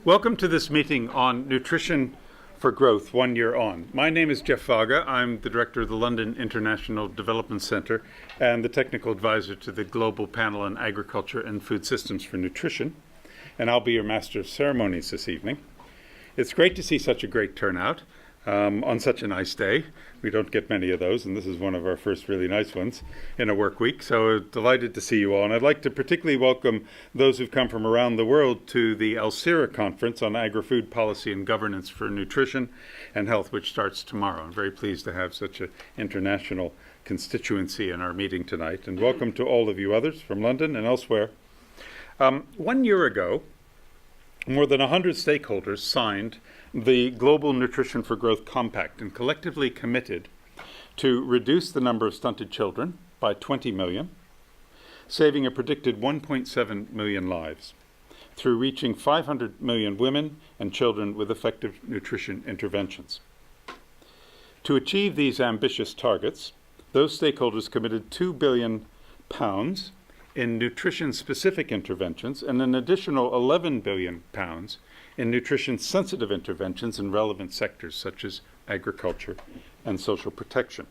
Welcome to this meeting on Nutrition for Growth, 1 year on. My name is Jeff Vaga. I'm the director of the London International Development Centre and the technical advisor to the Global Panel on Agriculture and Food Systems for Nutrition. And I'll be your master of ceremonies this evening. It's great to see such a great turnout on such a nice day. We don't get many of those, and this is one of our first really nice ones in a work week. So delighted to see you all. And I'd like to particularly welcome those who've come from around the world to the Alcira Conference on Agri-Food Policy and Governance for Nutrition and Health, which starts tomorrow. I'm very pleased to have such an international constituency in our meeting tonight. And welcome to all of you others from London and elsewhere. 1 year ago, more than 100 stakeholders signed the Global Nutrition for Growth Compact and collectively committed to reduce the number of stunted children by 20 million, saving a predicted 1.7 million lives through reaching 500 million women and children with effective nutrition interventions. To achieve these ambitious targets, those stakeholders committed £2 billion in nutrition-specific interventions and an additional £11 billion in nutrition-sensitive interventions in relevant sectors such as agriculture and social protection.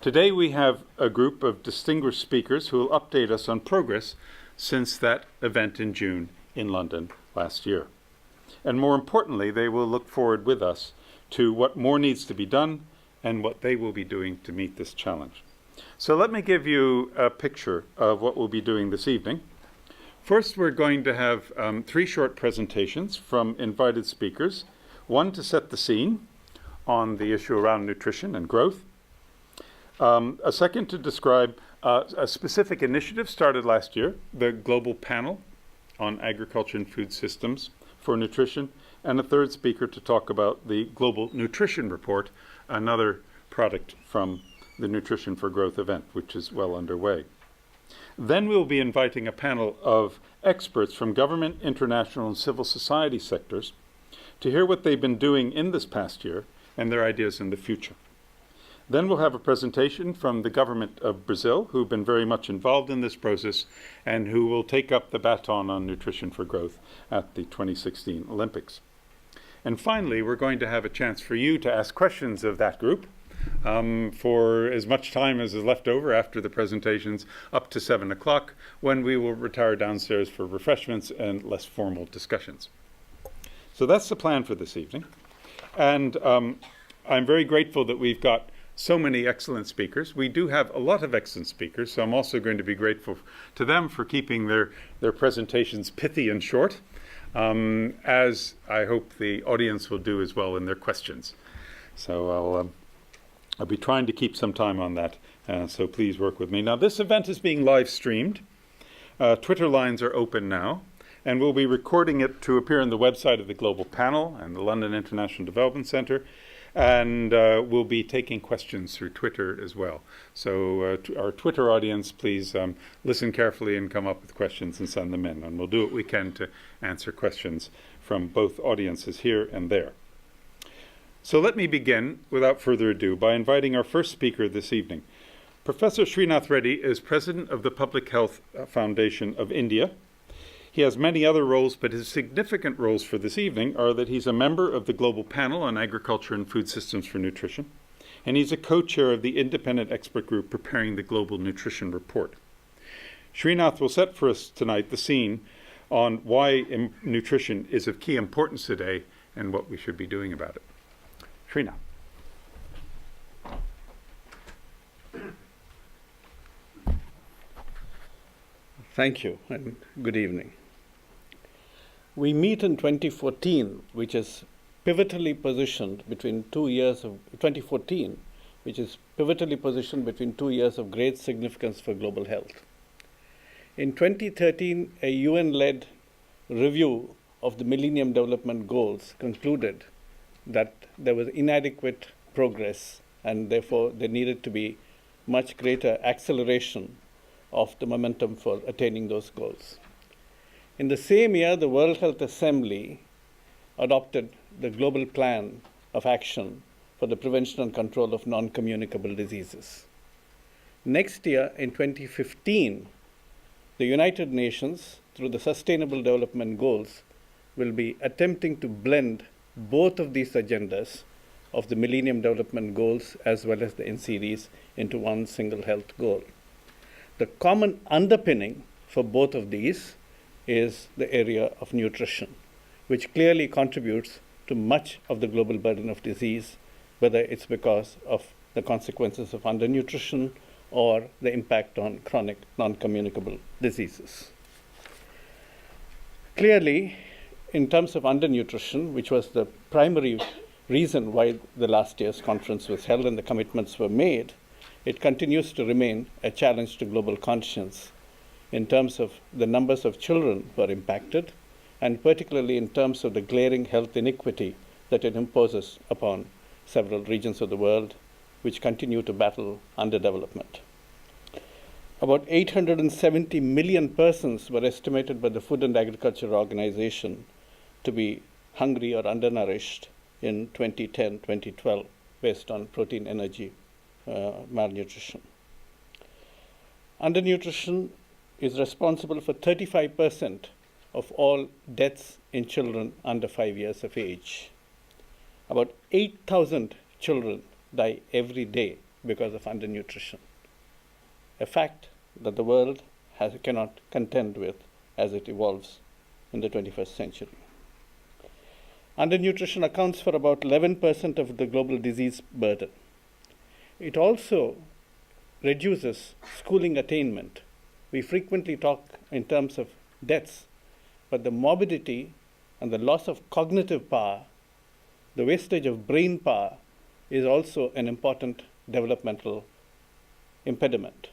Today we have a group of distinguished speakers who will update us on progress since that event in June in London last year. And more importantly, they will look forward with us to what more needs to be done and what they will be doing to meet this challenge. So let me give you a picture of what we'll be doing this evening. First, we're going to have 3 short presentations from invited speakers. One to set the scene on the issue around nutrition and growth. A second to describe a specific initiative started last year, the Global Panel on Agriculture and Food Systems for Nutrition. And a third speaker to talk about the Global Nutrition Report, another product from the Nutrition for Growth event, which is well underway. Then we'll be inviting a panel of experts from government, international, and civil society sectors to hear what they've been doing in this past year and their ideas in the future. Then we'll have a presentation from the government of Brazil, who've been very much involved in this process and who will take up the baton on Nutrition for Growth at the 2016 Olympics. And finally, we're going to have a chance for you to ask questions of that group for as much time as is left over after the presentations up to 7 o'clock, when we will retire downstairs for refreshments and less formal discussions. So that's the plan for this evening. And I'm very grateful that we've got so many excellent speakers. We do have a lot of excellent speakers, so I'm also going to be grateful to them for keeping their presentations pithy and short, as I hope the audience will do as well in their questions. So I'll be trying to keep some time on that, so please work with me. Now, this event is being live streamed. Twitter lines are open now, and we'll be recording it to appear on the website of the Global Panel and the London International Development Centre, and we'll be taking questions through Twitter as well. So to our Twitter audience, please listen carefully and come up with questions and send them in, and we'll do what we can to answer questions from both audiences here and there. So let me begin, without further ado, by inviting our first speaker this evening. Professor Srinath Reddy is president of the Public Health Foundation of India. He has many other roles, but his significant roles for this evening are that he's a member of the Global Panel on Agriculture and Food Systems for Nutrition, and he's a co-chair of the independent expert group preparing the Global Nutrition Report. Srinath will set for us tonight the scene on why nutrition is of key importance today and what we should be doing about it. Srinath. Thank you, and good evening. We meet in 2014, which is pivotally positioned between 2 years of 2014, which is pivotally positioned between 2 years of great significance for global health. In 2013, a UN-led review of the Millennium Development Goals concluded that there was inadequate progress, and therefore there needed to be much greater acceleration of the momentum for attaining those goals. In the same year, the World Health Assembly adopted the Global Plan of Action for the Prevention and Control of Non-Communicable Diseases. Next year, in 2015, the United Nations, through the Sustainable Development Goals, will be attempting to blend both of these agendas of the Millennium Development Goals as well as the NCDs into one single health goal. The common underpinning for both of these is the area of nutrition, which clearly contributes to much of the global burden of disease, whether it's because of the consequences of undernutrition or the impact on chronic non-communicable diseases. Clearly, in terms of undernutrition, which was the primary reason why the last year's conference was held and the commitments were made, it continues to remain a challenge to global conscience in terms of the numbers of children who are impacted, and particularly in terms of the glaring health inequity that it imposes upon several regions of the world which continue to battle underdevelopment. About 870 million persons were estimated by the Food and Agriculture Organization to be hungry or undernourished in 2010-2012 based on protein energy malnutrition. Undernutrition is responsible for 35% of all deaths in children under 5 years of age. About 8,000 children die every day because of undernutrition, a fact that the world cannot contend with as it evolves in the 21st century. Undernutrition accounts for about 11% of the global disease burden. It also reduces schooling attainment. We frequently talk in terms of deaths, but the morbidity and the loss of cognitive power, the wastage of brain power, is also an important developmental impediment.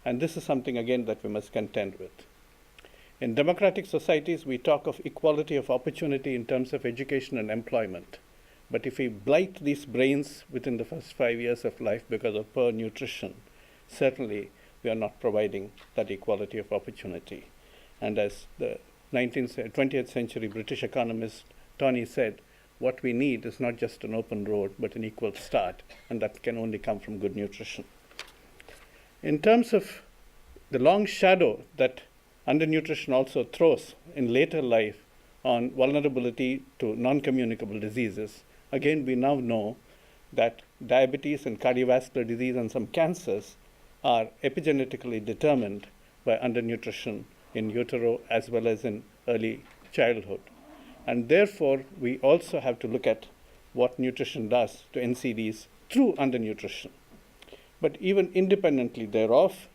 And this is something, again, that we must contend with. In democratic societies, we talk of equality of opportunity in terms of education and employment. But if we blight these brains within the first 5 years of life because of poor nutrition, certainly we are not providing that equality of opportunity. And as the 20th century British economist Tony said, what we need is not just an open road, but an equal start, and that can only come from good nutrition. In terms of the long shadow that undernutrition also throws in later life on vulnerability to non-communicable diseases, again, we now know that diabetes and cardiovascular disease and some cancers are epigenetically determined by undernutrition in utero as well as in early childhood. And therefore, we also have to look at what nutrition does to NCDs through undernutrition. But even independently thereof,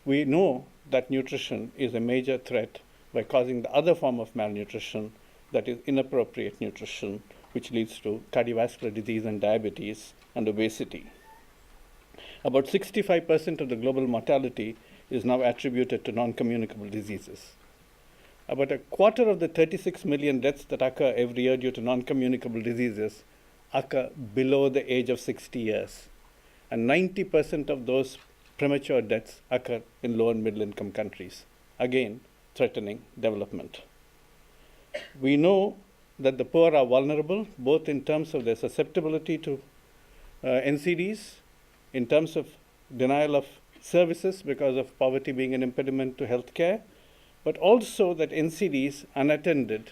we know that nutrition is a major threat by causing the other form of malnutrition, that is inappropriate nutrition, which leads to cardiovascular disease and diabetes and obesity. About 65% of the global mortality is now attributed to non-communicable diseases. About a quarter of the 36 million deaths that occur every year due to non-communicable diseases occur below the age of 60 years. And 90% of those premature deaths occur in low and middle income countries, again, threatening development. We know that the poor are vulnerable, both in terms of their susceptibility to NCDs, in terms of denial of services because of poverty being an impediment to health care, but also that NCDs unattended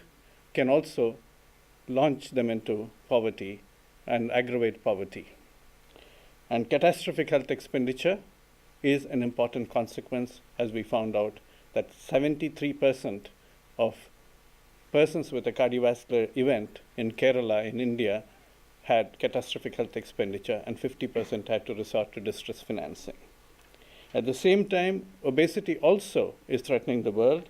can also launch them into poverty and aggravate poverty. And catastrophic health expenditure is an important consequence, as we found out that 73% of persons with a cardiovascular event in Kerala, in India, had catastrophic health expenditure, and 50% had to resort to distress financing. At the same time, obesity also is threatening the world,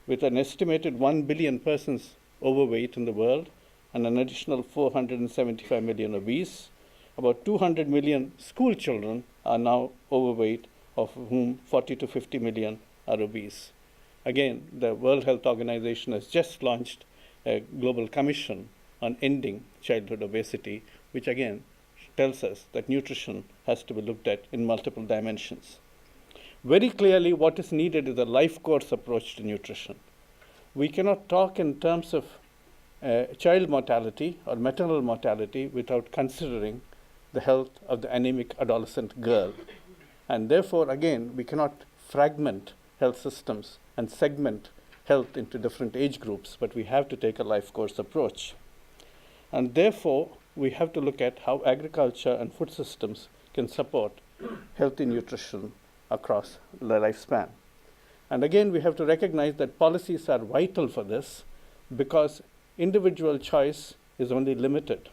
with an estimated 1 billion persons overweight in the world and an additional 475 million obese. About 200 million school children are now overweight, of whom 40 to 50 million are obese. Again, the World Health Organization has just launched a global commission on ending childhood obesity, which again tells us that nutrition has to be looked at in multiple dimensions. Very clearly, what is needed is a life course approach to nutrition. We cannot talk in terms of child mortality or maternal mortality without considering the health of the anemic adolescent girl. And therefore, again, we cannot fragment health systems and segment health into different age groups, but we have to take a life course approach. And therefore, we have to look at how agriculture and food systems can support healthy nutrition across the lifespan. And again, we have to recognize that policies are vital for this because individual choice is only limited.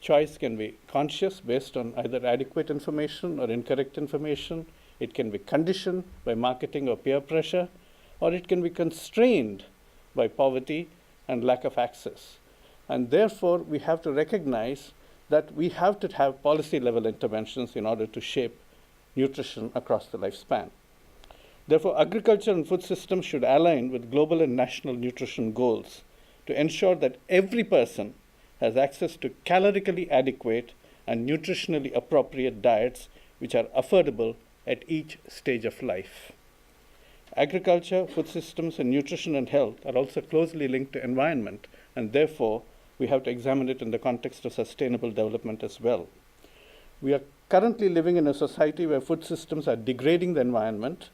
Choice can be conscious based on either adequate information or incorrect information. It can be conditioned by marketing or peer pressure, or it can be constrained by poverty and lack of access. And therefore, we have to recognize that we have to have policy-level interventions in order to shape nutrition across the lifespan. Therefore, agriculture and food systems should align with global and national nutrition goals to ensure that every person has access to calorically adequate and nutritionally appropriate diets which are affordable at each stage of life. Agriculture, food systems, and nutrition and health are also closely linked to environment, and therefore, we have to examine it in the context of sustainable development as well. We are currently living in a society where food systems are degrading the environment,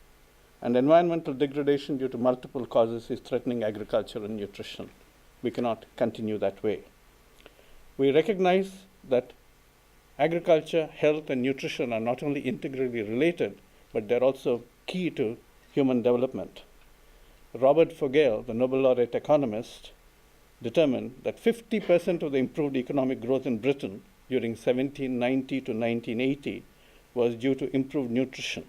and environmental degradation due to multiple causes is threatening agriculture and nutrition. We cannot continue that way. We recognize that agriculture, health, and nutrition are not only integrally related, but they're also key to human development. Robert Fogel, the Nobel laureate economist, determined that 50% of the improved economic growth in Britain during 1790 to 1980 was due to improved nutrition,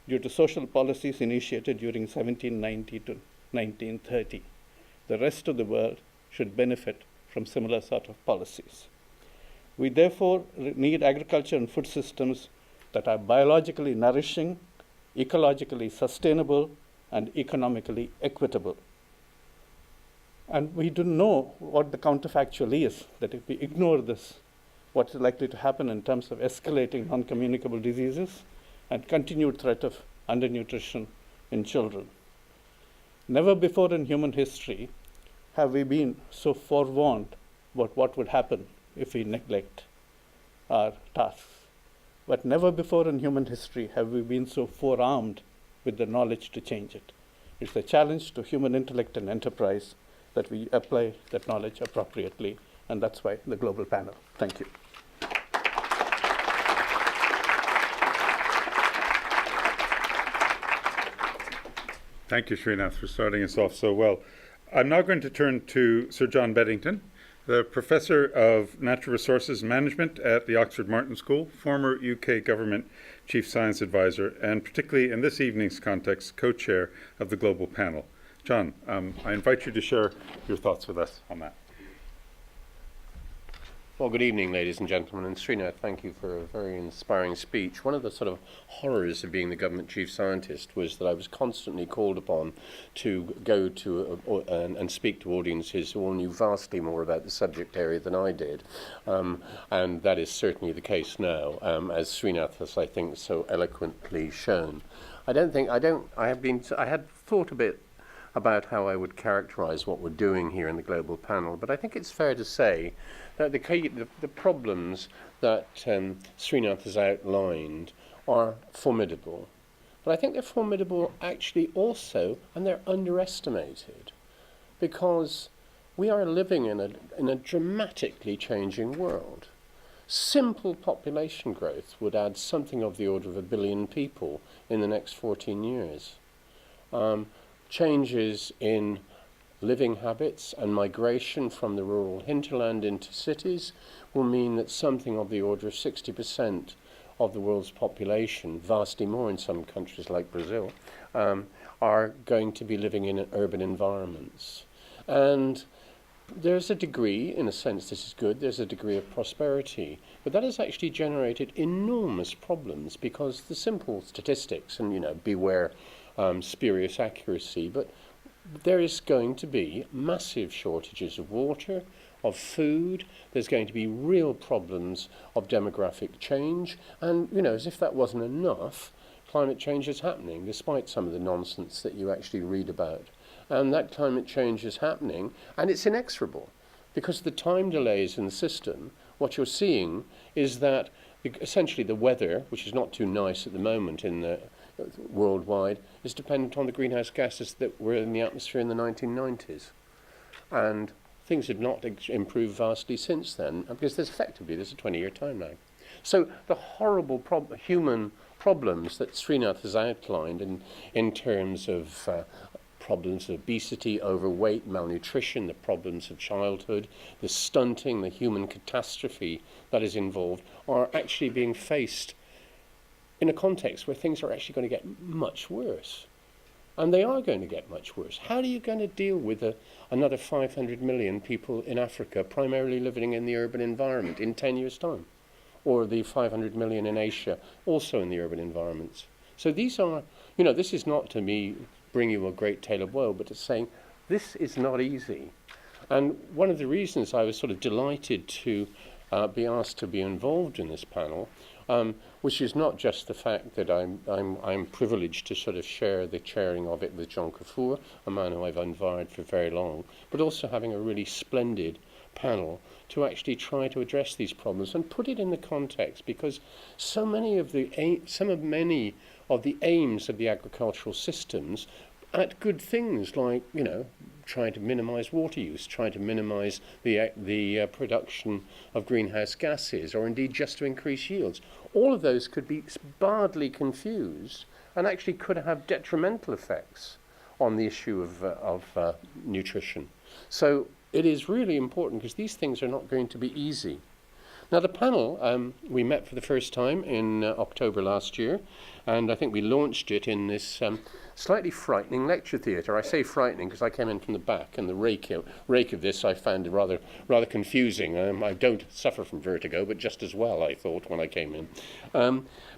due to social policies initiated during 1790 to 1930. The rest of the world should benefit from similar sort of policies. We therefore need agriculture and food systems that are biologically nourishing, ecologically sustainable, and economically equitable. And we do know what the counterfactual is, that if we ignore this, what's likely to happen in terms of escalating non-communicable diseases and continued threat of undernutrition in children. Never before in human history have we been so forewarned about what would happen if we neglect our tasks. But never before in human history have we been so forearmed with the knowledge to change it. It's a challenge to human intellect and enterprise that we apply that knowledge appropriately, and that's why the global panel. Thank you. Thank you, Srinath, for starting us off so well. I'm now going to turn to Sir John Beddington, the Professor of Natural Resources Management at the Oxford Martin School, former UK Government Chief Science Advisor, and particularly in this evening's context, co-chair of the Global Panel. John, I invite you to share your thoughts with us on that. Well, good evening, ladies and gentlemen, and Srinath, thank you for a very inspiring speech. One of the sort of horrors of being the government chief scientist was that I was constantly called upon to go to and speak to audiences who all knew vastly more about the subject area than I did, and that is certainly the case now, as Srinath has, I think, so eloquently shown. I had thought a bit about how I would characterize what we're doing here in the global panel, but I think it's fair to say that the problems that Srinath has outlined are formidable. But I think they're formidable actually also, and they're underestimated, because we are living in a dramatically changing world. Simple population growth would add something of the order of 1 billion people in the next 14 years. Changes in living habits and migration from the rural hinterland into cities will mean that something of the order of 60% of the world's population, vastly more in some countries like Brazil, are going to be living in urban environments. And there's a degree, in a sense this is good, there's a degree of prosperity, but that has actually generated enormous problems because the simple statistics, and beware spurious accuracy, but there is going to be massive shortages of water, of food. There's going to be real problems of demographic change. And, as if that wasn't enough, climate change is happening, despite some of the nonsense that you actually read about. And that climate change is happening, and it's inexorable. Because of the time delays in the system, what you're seeing is that essentially the weather, which is not too nice at the moment in the worldwide is dependent on the greenhouse gases that were in the atmosphere in the 1990s. And things have not improved vastly since then, because there's a 20-year timeline. So the horrible human problems that Srinath has outlined in terms of problems of obesity, overweight, malnutrition, the problems of childhood, the stunting, the human catastrophe that is involved, are actually being faced in a context where things are actually going to get much worse. And they are going to get much worse. How are you going to deal with another 500 million people in Africa, primarily living in the urban environment, in 10 years' time? Or the 500 million in Asia, also in the urban environments? So these are, this is not to me bring you a great tale of woe, but it's saying this is not easy. And one of the reasons I was sort of delighted to be asked to be involved in this panel, which is not just the fact that I'm privileged to sort of share the chairing of it with John Kaffour, a man who I've admired for very long, but also having a really splendid panel to actually try to address these problems and put it in the context, because so many of the aims of the agricultural systems at good things like, trying to minimize water use, trying to minimize the production of greenhouse gases, or indeed just to increase yields. All of those could be badly confused and actually could have detrimental effects on the issue of nutrition. So it is really important, because these things are not going to be easy. Now, the panel, we met for the first time in October last year, and I think we launched it in this slightly frightening lecture theatre. I say frightening because I came in from the back, and the rake of this I found rather confusing. I don't suffer from vertigo, but just as well, I thought, when I came in.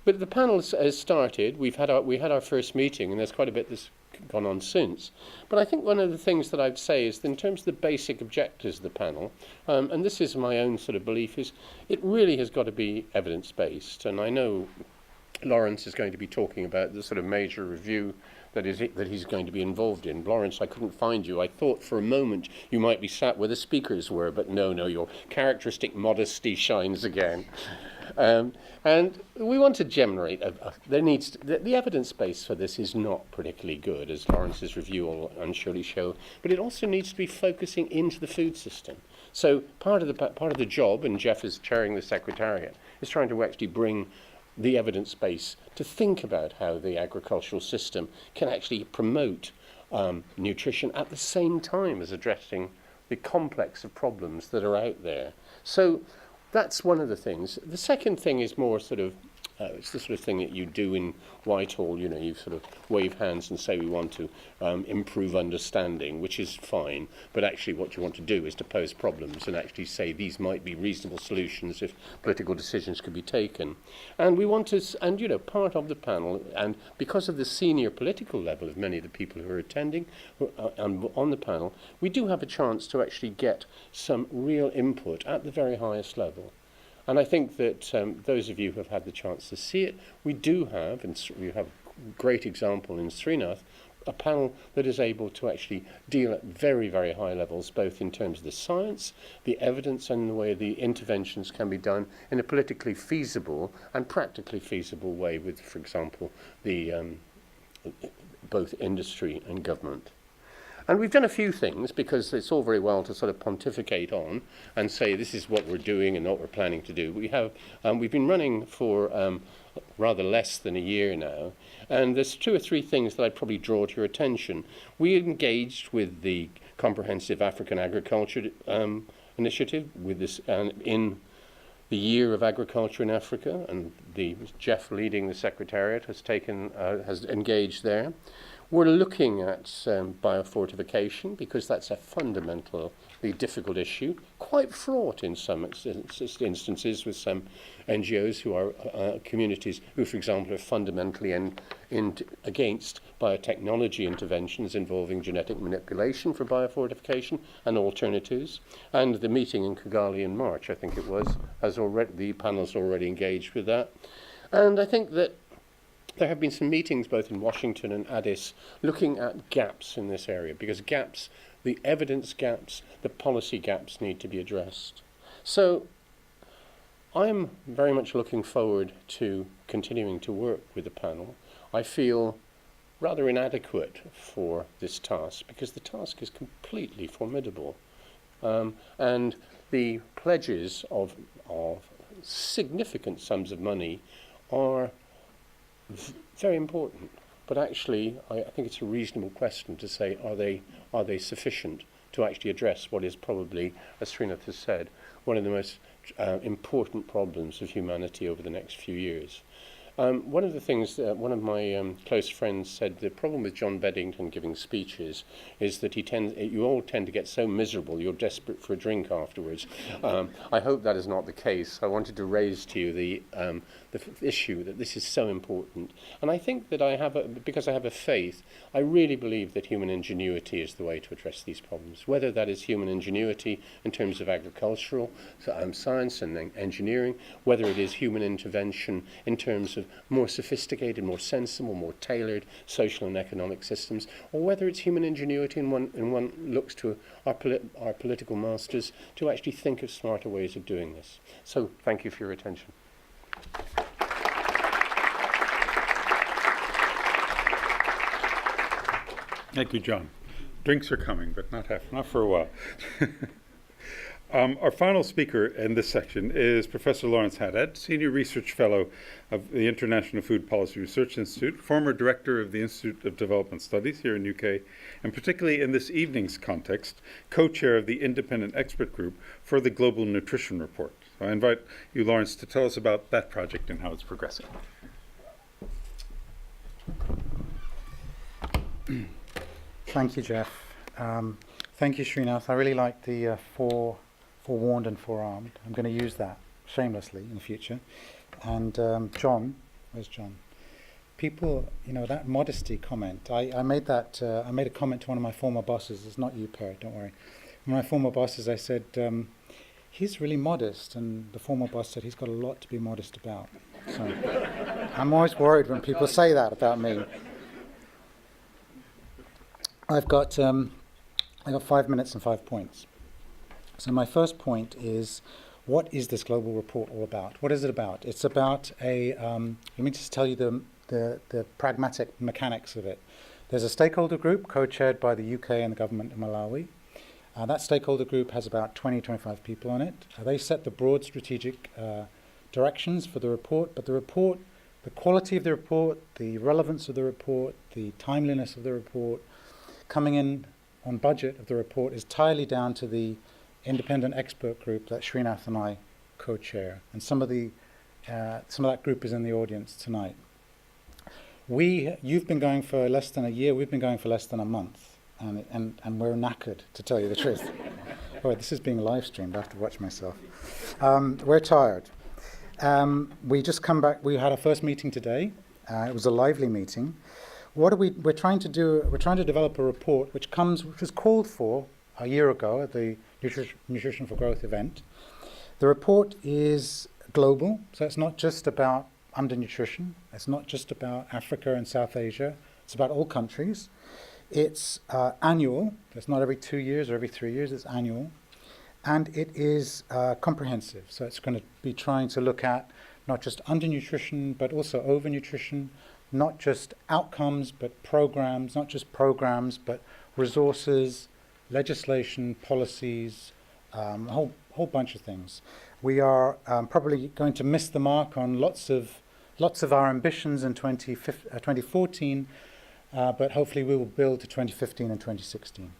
But the panel has started. We had our first meeting, and there's quite a bit that's gone on since. But I think one of the things that I'd say is that in terms of the basic objectives of the panel, and this is my own sort of belief, is it really has got to be evidence-based. And I know Lawrence is going to be talking about the sort of major review that he's going to be involved in. Lawrence, I couldn't find you. I thought for a moment you might be sat where the speakers were, but no, your characteristic modesty shines again. And we want to generate, the evidence base for this is not particularly good, as Lawrence's review will surely show, but it also needs to be focusing into the food system. So part of the job, and Jeff is chairing the Secretariat, is trying to actually bring the evidence base to think about how the agricultural system can actually promote nutrition at the same time as addressing the complex of problems that are out there. So that's one of the things. The second thing is more sort of, it's the sort of thing that you do in Whitehall, you sort of wave hands and say we want to improve understanding, which is fine, but actually what you want to do is to pose problems and actually say these might be reasonable solutions if political decisions could be taken. And we want to, and part of the panel, and because of the senior political level of many of the people who are attending on the panel, we do have a chance to actually get some real input at the very highest level. And I think that those of you who have had the chance to see it, we do have, and we have a great example in Srinath, a panel that is able to actually deal at very, very high levels, both in terms of the science, the evidence, and the way the interventions can be done in a politically feasible and practically feasible way with, for example, the both industry and government. And we've done a few things, because it's all very well to sort of pontificate on and say this is what we're doing and what we're planning to do. We've been running for rather less than a year now, and there's 2 or 3 things that I'd probably draw to your attention. We engaged with the Comprehensive African Agriculture Initiative with this in the Year of Agriculture in Africa, and Jeff leading the Secretariat has engaged there. We're looking at biofortification, because that's a fundamentally difficult issue, quite fraught in some instances with some NGOs who are communities who, for example, are fundamentally against biotechnology interventions involving genetic manipulation for biofortification and alternatives. And the meeting in Kigali in March, I think it was, the panel's already engaged with that. And I think that there have been some meetings both in Washington and Addis looking at gaps in this area, because gaps, the evidence gaps, the policy gaps need to be addressed. So I'm very much looking forward to continuing to work with the panel I feel rather inadequate for this task because the task is completely formidable. And the pledges of significant sums of money are very important. But actually, I think it's a reasonable question to say, are they sufficient to actually address what is probably, as Srinath has said, one of the most important problems of humanity over the next few years? One of the things that one of my close friends said, the problem with John Beddington giving speeches is that you all tend to get so miserable you're desperate for a drink afterwards. I hope that is not the case. I wanted to raise to you the issue that this is so important. And I think that because I have a faith, I really believe that human ingenuity is the way to address these problems, whether that is human ingenuity in terms of agricultural science and engineering, whether it is human intervention in terms of more sophisticated, more sensible, more tailored social and economic systems, or whether it's human ingenuity and one looks to our political masters to actually think of smarter ways of doing this. So thank you for your attention. Thank you, John. Drinks are coming, but not for a while. Our final speaker in this section is Professor Lawrence Haddad, Senior Research Fellow of the International Food Policy Research Institute, former Director of the Institute of Development Studies here in UK, and particularly in this evening's context, co-chair of the Independent Expert Group for the Global Nutrition Report. So I invite you, Lawrence, to tell us about that project and how it's progressing. Thank you, Jeff. Thank you, Srinath. I really like the forewarned and forearmed. I'm going to use that shamelessly in the future. And John, where's John? People, that modesty comment. I made that. I made a comment to one of my former bosses. It's not you, Perry. Don't worry. One of my former bosses, I said, he's really modest, and the former boss said he's got a lot to be modest about. So I'm always worried when people say that about me. I've got 5 minutes and 5 points. So my first point is, what is this global report all about? What is it about? It's about let me just tell you the pragmatic mechanics of it. There's a stakeholder group co-chaired by the UK and the government of Malawi. That stakeholder group has about 20-25 people on it. They set the broad strategic directions for the report, but the quality of the report, the relevance of the report, the timeliness of the report, coming in on budget of the report is entirely down to the independent expert group that Srinath and I co-chair, and some of that group is in the audience tonight. You've been going for less than a year. We've been going for less than a month, and we're knackered, to tell you the truth. Oh, this is being live streamed. I have to watch myself. We're tired. We just come back. We had our first meeting today. It was a lively meeting. We're trying to develop a report which was called for a year ago at the Nutrition for Growth event. The report is global, so it's not just about undernutrition. It's not just about Africa and South Asia. It's about all countries. It's annual. It's not every 2 years or every 3 years. It's annual. And it is comprehensive. So it's going to be trying to look at not just undernutrition, but also overnutrition, not just outcomes, but programs, not just programs, but resources, legislation, policies, a whole bunch of things. We are probably going to miss the mark on lots of our ambitions in 2014, but hopefully we will build to 2015 and 2016.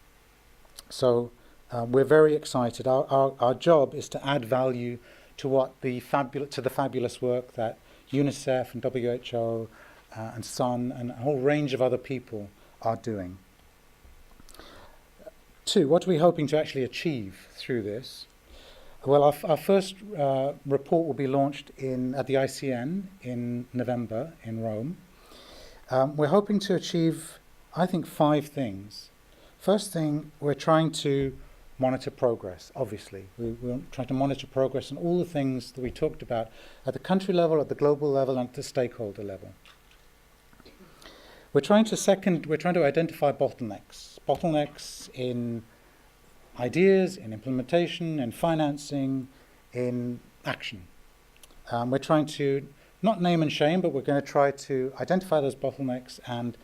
So we're very excited. Our job is to add value to the fabulous work that UNICEF and WHO and SUN and a whole range of other people are doing. 2, what are we hoping to actually achieve through this? Well, our first report will be launched at the ICN in November in Rome. We're hoping to achieve, I think, 5 things. First thing, we're trying to monitor progress, obviously. We're trying to monitor progress on all the things that we talked about at the country level, at the global level, and at the stakeholder level. We're trying to identify bottlenecks in ideas, in implementation, in financing, in action. We're trying to not name and shame, but we're going to try to identify those bottlenecks and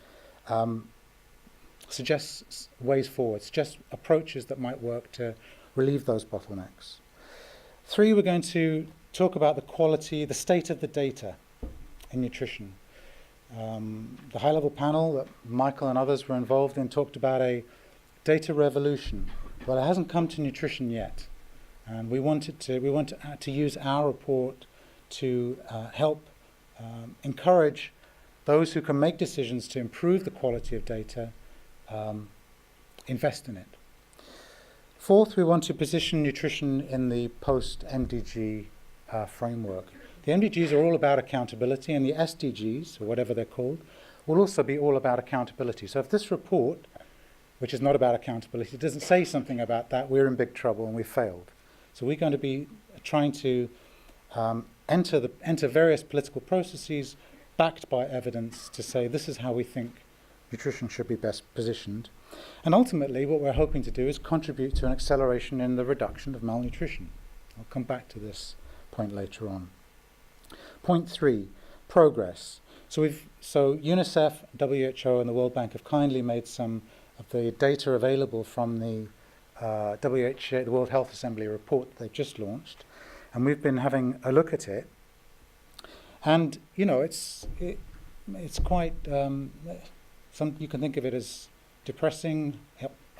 suggest ways forward, suggest approaches that might work to relieve those bottlenecks. 3, we're going to talk about the quality, the state of the data in nutrition. The high-level panel that Michael and others were involved in talked about a data revolution. Well, it hasn't come to nutrition yet, and we want to use our report to help encourage those who can make decisions to improve the quality of data, invest in it. 4th, we want to position nutrition in the post-MDG framework. The MDGs are all about accountability, and the SDGs, or whatever they're called, will also be all about accountability. So if this report, which is not about accountability, doesn't say something about that, we're in big trouble and we've failed. So we're going to be trying to enter various political processes backed by evidence to say this is how we think nutrition should be best positioned. And ultimately, what we're hoping to do is contribute to an acceleration in the reduction of malnutrition. I'll come back to this point later on. Point 3, progress. So UNICEF, WHO, and the World Bank have kindly made some of the data available from the WHO, the World Health Assembly report that they've just launched, and we've been having a look at it. And it's quite you can think of it as depressing,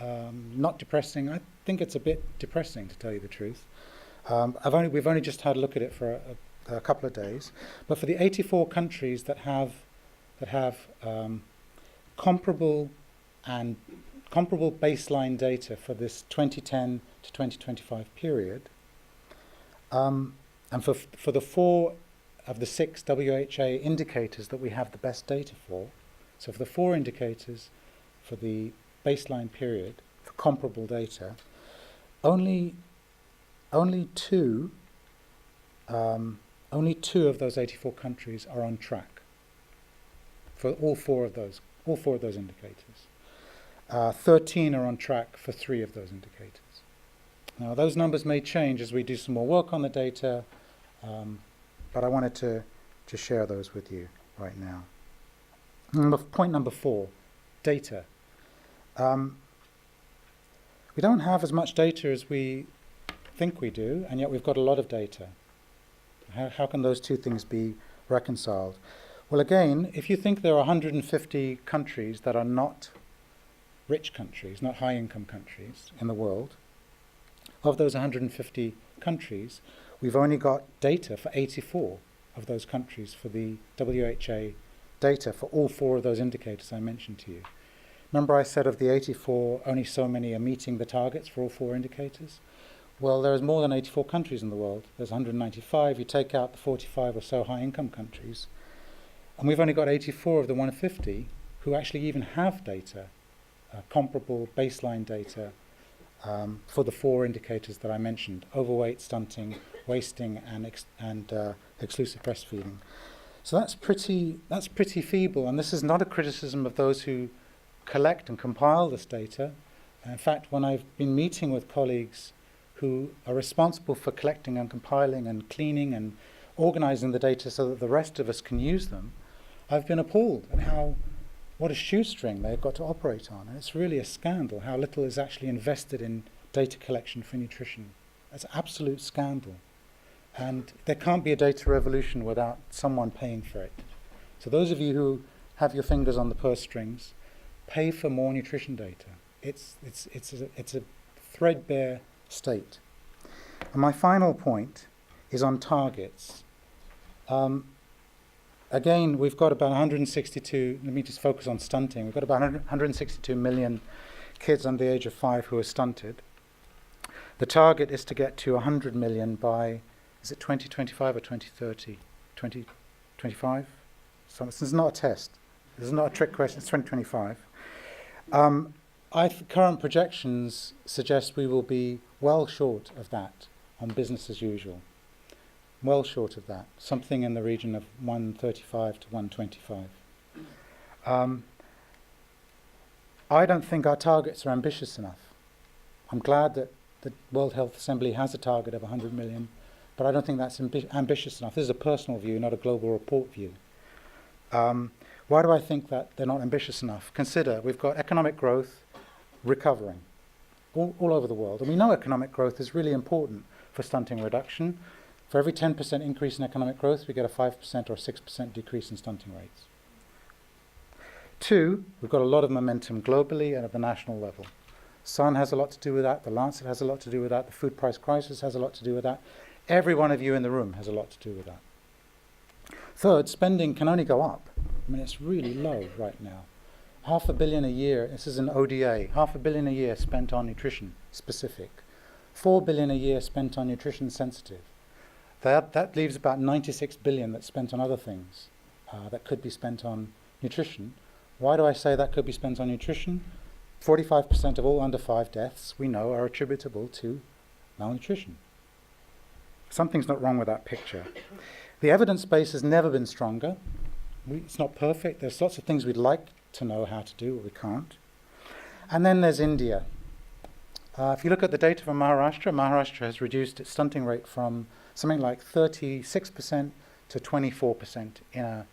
not depressing. I think it's a bit depressing, to tell you the truth. We've only just had a look at it for a couple of days, but for the 84 countries that have comparable baseline data for this 2010 to 2025 period, and for the 4 of the 6 WHA indicators that we have the best data for, so for the 4 indicators for the baseline period for comparable data, only 2 of those 84 countries are on track for all 4 of those indicators. 13 are on track for 3 of those indicators. Now, those numbers may change as we do some more work on the data, but I wanted to share those with you right now. Point number 4, data. We don't have as much data as we think we do, and yet we've got a lot of data. How can those two things be reconciled? Well, again, if you think there are 150 countries that are not rich countries, not high-income countries in the world, of those 150 countries, we've only got data for 84 of those countries for the WHA data for all 4 of those indicators I mentioned to you. Remember I said of the 84, only so many are meeting the targets for all 4 indicators? Well, there's more than 84 countries in the world. There's 195. You take out the 45 or so high-income countries, and we've only got 84 of the 150 who actually even have data, comparable baseline data for the 4 indicators that I mentioned: overweight, stunting, wasting, and exclusive breastfeeding. So that's pretty feeble, and this is not a criticism of those who collect and compile this data. In fact, when I've been meeting with colleagues who are responsible for collecting and compiling and cleaning and organizing the data so that the rest of us can use them, I've been appalled at what a shoestring they've got to operate on. And it's really a scandal how little is actually invested in data collection for nutrition. It's an absolute scandal. And there can't be a data revolution without someone paying for it. So those of you who have your fingers on the purse strings, pay for more nutrition data. It's a threadbare state. And my final point is on targets. Again, we've got about 162, let me just focus on stunting. We've got about 162 million kids under the age of 5 who are stunted. The target is to get to 100 million by, is it 2025 or 2030? 2025? So this is not a test. This is not a trick question. It's 2025. Current projections suggest we will be well short of that on business as usual. Well short of that. Something in the region of 135 to 125. I don't think our targets are ambitious enough. I'm glad that the World Health Assembly has a target of 100 million, but I don't think that's ambitious enough. This is a personal view, not a global report view. Why do I think that they're not ambitious enough? Consider, we've got economic growth recovering all over the world. And we know economic growth is really important for stunting reduction. For every 10% increase in economic growth, we get a 5% or 6% decrease in stunting rates. 2, we've got a lot of momentum globally and at the national level. Sun has a lot to do with that. The Lancet has a lot to do with that. The food price crisis has a lot to do with that. Every one of you in the room has a lot to do with that. Third, spending can only go up. I mean, it's really low right now. $500 million a year, this is an ODA, $500 million a year spent on nutrition specific. $4 billion a year spent on nutrition sensitive. That leaves about $96 billion that's spent on other things that could be spent on nutrition. Why do I say that could be spent on nutrition? 45% of all under 5 deaths we know are attributable to malnutrition. Something's not wrong with that picture. The evidence base has never been stronger. It's not perfect. There's lots of things we'd like to know how to do, but we can't. And then there's India. If you look at the data from Maharashtra has reduced its stunting rate from something like 36% to 24% in a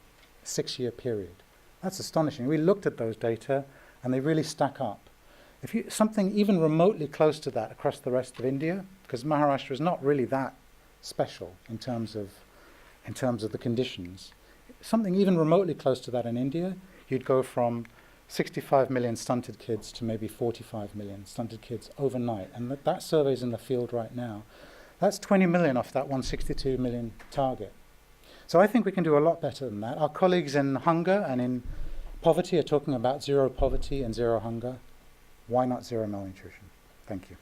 6-year period. That's astonishing. We looked at those data, and they really stack up. If you something even remotely close to that across the rest of India, because Maharashtra is not really that special in terms of the conditions, something even remotely close to that in India, you'd go from 65 million stunted kids to maybe 45 million stunted kids overnight. And that survey's in the field right now. That's 20 million off that 162 million target. So I think we can do a lot better than that. Our colleagues in hunger and in poverty are talking about zero poverty and zero hunger. Why not zero malnutrition? Thank you.